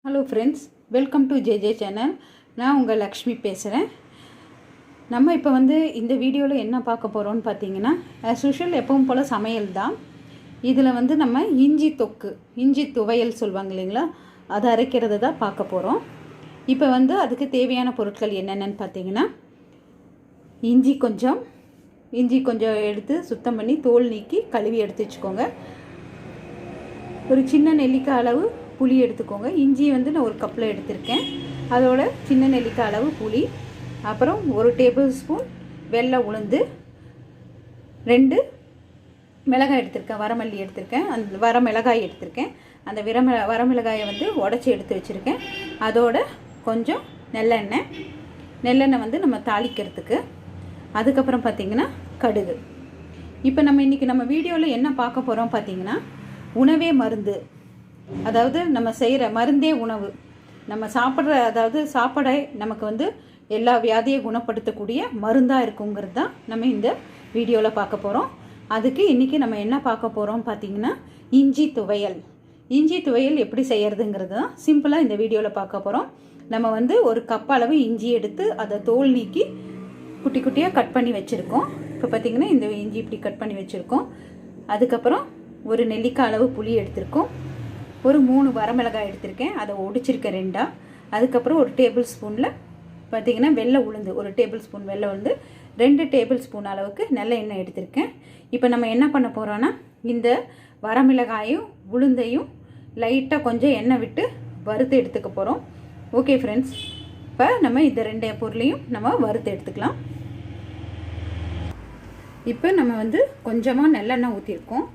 Hello friends, welcome to JJ channel. நான் உங்கள் லக்ஷ்மி பேசுகிறேன். நம்ம இப்போ இந்த வீடியோவில் என்ன பார்க்க போகிறோம்னு பார்த்தீங்கன்னா, ஆஸ் யூஷுவல் எப்பவும் போல் சமையல் தான். இதில் நம்ம இஞ்சி தொக்கு, இஞ்சி துவையல் சொல்லுவாங்க இல்லைங்களா, அதை அரைக்கிறது தான் பார்க்க போகிறோம். இப்போ அதுக்கு தேவையான பொருட்கள் என்னென்னு பார்த்தீங்கன்னா, இஞ்சி கொஞ்சம் எடுத்து சுத்தம் பண்ணி தோல் நீக்கி கழுவி எடுத்து வச்சுக்கோங்க. ஒரு சின்ன நெல்லிக்காய் அளவு புளி எடுத்துக்கோங்க. இஞ்சி நான் ஒரு கப்பில் எடுத்திருக்கேன். அதோட சின்ன நெல்லிக்காய் அளவு புளி, அப்புறம் 1 டேபிள் ஸ்பூன் வெள்ளை உளுந்து, 2 மிளகாய் எடுத்திருக்கேன், வரமல்லி எடுத்திருக்கேன், அந்த வரமிளகாய் எடுத்திருக்கேன். அந்த வரமிளகாயை உடச்சி எடுத்து வச்சுருக்கேன். அதோட கொஞ்சம் நெல்லெண்ணெய் நம்ம தாளிக்கிறதுக்கு. அதுக்கப்புறம் பார்த்திங்கன்னா கடுகு. இப்போ இன்றைக்கி நம்ம வீடியோவில் என்ன பார்க்க போகிறோம் பார்த்திங்கன்னா, உணவே மருந்து, அதாவது நம்ம செய்கிற மருந்தே உணவு. நம்ம சாப்பாடை நமக்கு எல்லா வியாதியை குணப்படுத்தக்கூடிய மருந்தாக இருக்குங்கிறது தான் நம்ம இந்த வீடியோவில் பார்க்க போகிறோம். அதுக்கு இன்றைக்கி நம்ம என்ன பார்க்க போகிறோம் பார்த்திங்கன்னா, இஞ்சி துவையல் எப்படி செய்கிறதுங்கிறது தான் சிம்பிளாக இந்த வீடியோவில் பார்க்க போகிறோம். நம்ம ஒரு கப் அளவு இஞ்சி எடுத்து அதை தோல் நீக்கி குட்டி குட்டியாக கட் பண்ணி வச்சுருக்கோம். இப்போ பார்த்திங்கன்னா இந்த இஞ்சி இப்படி கட் பண்ணி வச்சுருக்கோம். அதுக்கப்புறம் ஒரு நெல்லிக்காய் அளவு புளி எடுத்திருக்கோம். ஒரு 3 வரமிளகாய் எடுத்திருக்கேன், அதை ஒடிச்சிருக்கேன் 2. அதுக்கப்புறம் ஒரு டேபிள் ஸ்பூனில் பார்த்திங்கன்னா வெள்ளை உளுந்து, 1 டேபிள் ஸ்பூன் வெள்ளை உளுந்து, 2 டேபிள் ஸ்பூன் அளவுக்கு நல்ல எண்ணெய் எடுத்திருக்கேன். இப்போ நம்ம என்ன பண்ண போகிறோன்னா, இந்த வரமிளகாயும் உளுந்தையும் லைட்டாக கொஞ்சம் எண்ணெய் விட்டு வறுத்து எடுத்துக்க போகிறோம். ஓகே ஃப்ரெண்ட்ஸ், இப்போ நம்ம இந்த 2 பொருளையும் நம்ம வறுத்து எடுத்துக்கலாம். இப்போ நம்ம கொஞ்சமாக நல்லெண்ணெய் ஊற்றிருக்கோம்.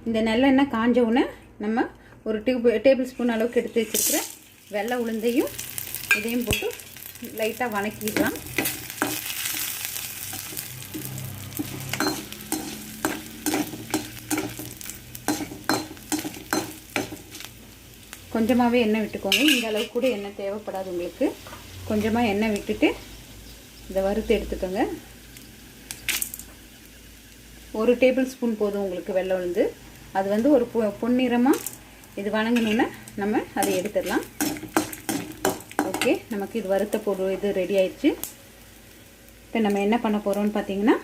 இந்த நல்லெண்ணெய் காஞ்ச உடனே நம்ம ஒரு டேபிள் ஸ்பூன் அளவுக்கு எடுத்து வச்சுருக்கிற வெள்ளை உளுந்தையும் இதையும் போட்டு லைட்டாக வணக்கிடலாம். கொஞ்சமாகவே எண்ணெய் விட்டுக்கோங்க. இந்த அளவுக்கு கூட எண்ணெய் தேவைப்படாது உங்களுக்கு. கொஞ்சமாக எண்ணெய் விட்டுட்டு இதை வறுத்து எடுத்துக்கோங்க. 1 டேபிள் ஸ்பூன் போதும் உங்களுக்கு வெள்ளை உளுந்து. அது ஒரு பொன்னிறமாக இது வணங்கணுன்னா நம்ம அதை எடுத்துடலாம். ஓகே, நமக்கு இது வறுத்த பொருள் இது ரெடி ஆயிடுச்சு. இப்போ நம்ம என்ன பண்ண போகிறோம்னு பார்த்தீங்கன்னா,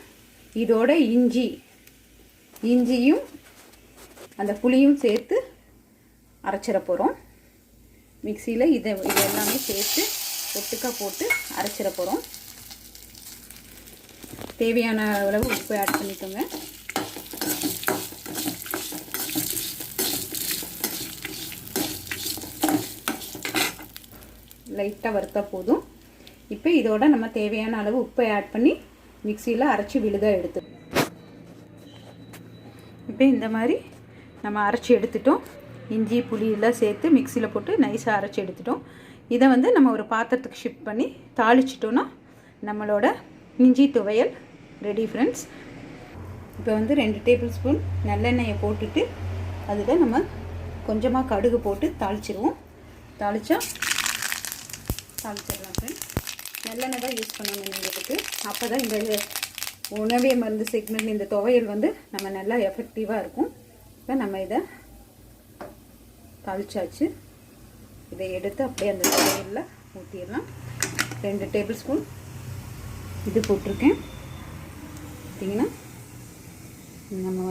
இதோட இஞ்சியும் அந்த புளியும் சேர்த்து அரைச்சிட போகிறோம். மிக்சியில் இது எல்லாமே சேர்த்து ஒட்டுக்கா போட்டு அரைச்சிட போகிறோம். தேவையான அளவு உப்பு ஆட் பண்ணிக்கோங்க. லைட்டாக வறுத்தா போதும். இப்போ இதோட நம்ம தேவையான அளவு உப்பை ஆட் பண்ணி மிக்சியில் அரைச்சி விழுதாக எடுத்து, இப்போ இந்த மாதிரி நம்ம அரைச்சி எடுத்துட்டோம். இஞ்சி புளியெல்லாம் சேர்த்து மிக்சியில் போட்டு நைஸாக அரைச்சி எடுத்துட்டோம். இதை நம்ம ஒரு பாத்திரத்துக்கு ஷிஃப்ட் பண்ணி தாளிச்சிட்டோன்னா நம்மளோட இஞ்சி துவையல் ரெடி ஃப்ரெண்ட்ஸ். இப்போ 2 டேபிள் ஸ்பூன் நல்லெண்ணெயை போட்டுட்டு அதில் நம்ம கொஞ்சமாக கடுகு போட்டு தாளிச்சிடுவோம். தாளிச்சிடலாம் ஃப்ரெண்ட்ஸ். நல்லெண்ணெய் தான் யூஸ் பண்ணணும் எங்களுக்கு. அப்போ தான் இந்த உணவே மருந்து செக்மெண்ட் இந்த துவையல் நம்ம நல்லா எஃபெக்டிவாக இருக்கும். இப்போ நம்ம இதை தாளிச்சாச்சு. இதை எடுத்து அப்படியே அந்த துவையலில் ஊற்றிடலாம். 2 டேபிள் ஸ்பூன் இது போட்டிருக்கேன். பார்த்தீங்கன்னா நம்ம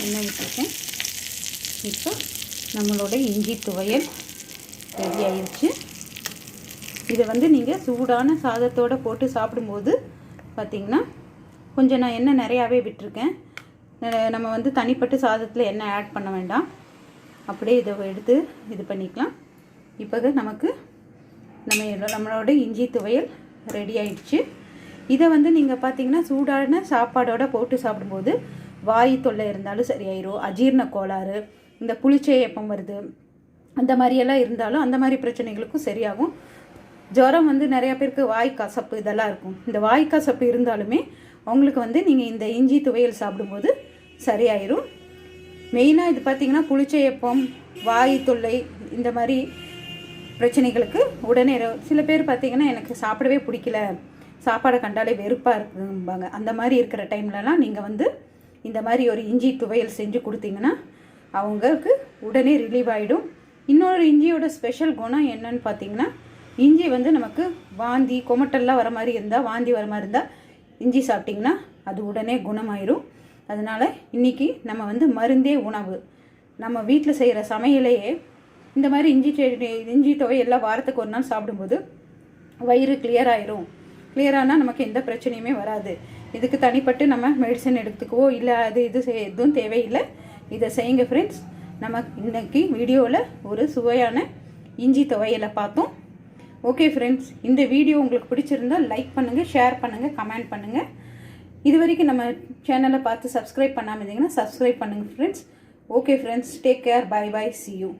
எண்ணெய் விட்டுருக்கேன். இப்போ நம்மளோட இஞ்சி துவையல் ரெடி ஆயிடுச்சு. இதை நீங்கள் சூடான சாதத்தோடு போட்டு சாப்பிடும்போது பார்த்திங்கன்னா கொஞ்சம் நான் எண்ணெய் நிறையாவே விட்டுருக்கேன். நம்ம தனிப்பட்டு சாதத்தில் எண்ணெய் ஆட் பண்ண வேண்டாம். அப்படியே இதை எடுத்து இது பண்ணிக்கலாம். இப்போ நமக்கு நம்மளோட இஞ்சி துவையல் ரெடி ஆயிடுச்சு. இதை வந்து நீங்கள் பார்த்தீங்கன்னா சூடான சாப்பாடோட போட்டு சாப்பிடும்போது வாய் தொல்லை இருந்தாலும் சரியாயிரும். அஜீரண கோளாறு, இந்த புளிச்சை ஏப்பம் வருது, அந்த மாதிரியெல்லாம் இருந்தாலும் அந்த மாதிரி பிரச்சனைகளுக்கும் சரியாகும். ஜுரம் வந்து நிறையா பேருக்கு வாய் கசப்பு இதெல்லாம் இருக்கும். இந்த வாய் கசப்பு இருந்தாலுமே அவங்களுக்கு வந்து நீங்கள் இந்த இஞ்சி துவையல் சாப்பிடும்போது சரியாயிரும். மெயினாக இது பார்த்திங்கன்னா புளிச்சை ஏப்பம், வாய் தொல்லை இந்த மாதிரி பிரச்சனைகளுக்கு உடனே சில பேர் பார்த்திங்கன்னா எனக்கு சாப்பிடவே பிடிக்கல, சாப்பாடை கண்டாலே வெறுப்பாக இருக்கும்பாங்க. அந்த மாதிரி இருக்கிற டைம்லலாம் நீங்கள் வந்து இந்த மாதிரி ஒரு இஞ்சி துவையல் செஞ்சு கொடுத்தீங்கன்னா அவங்களுக்கு உடனே ரிலீவ் ஆகிடும். இன்னொரு இஞ்சியோட ஸ்பெஷல் குணம் என்னன்னு பார்த்தீங்கன்னா, இஞ்சி வந்து நமக்கு வாந்தி கொமட்டெல்லாம் வர மாதிரி இருந்தால், வாந்தி வர மாதிரி இருந்தால் இஞ்சி சாப்பிட்டிங்கன்னா அது உடனே குணமாயிரும். அதனால் இன்றைக்கி நம்ம வந்து மருந்தே உணவு, நம்ம வீட்டில் செய்கிற சமையலையே இந்த மாதிரி இஞ்சி துவையெல்லாம் வாரத்துக்கு ஒரு நாள் சாப்பிடும்போது வயிறு கிளியர் ஆயிரும். கிளியரானால் நமக்கு எந்த பிரச்சனையுமே வராது. இதுக்கு தனிப்பட்டு நம்ம மெடிசன் எடுத்துக்கவோ இல்லை அது எதுவும் தேவையில்லை. இதை செய்யுங்க ஃப்ரெண்ட்ஸ். நம்ம இன்றைக்கி வீடியோவில் ஒரு சுவையான இஞ்சி துவையலை பார்த்தோம். ஓகே ஃப்ரெண்ட்ஸ், இந்த வீடியோ உங்களுக்கு பிடிச்சிருந்தால் லைக் பண்ணுங்கள், ஷேர் பண்ணுங்கள், கமெண்ட் பண்ணுங்கள். இது வரைக்கும் நம்ம சேனலை பார்த்து சப்ஸ்கிரைப் பண்ணாமல் இருந்தீங்கன்னா சப்ஸ்கிரைப் பண்ணுங்கள் friends. Okay friends, take care, bye bye, see you.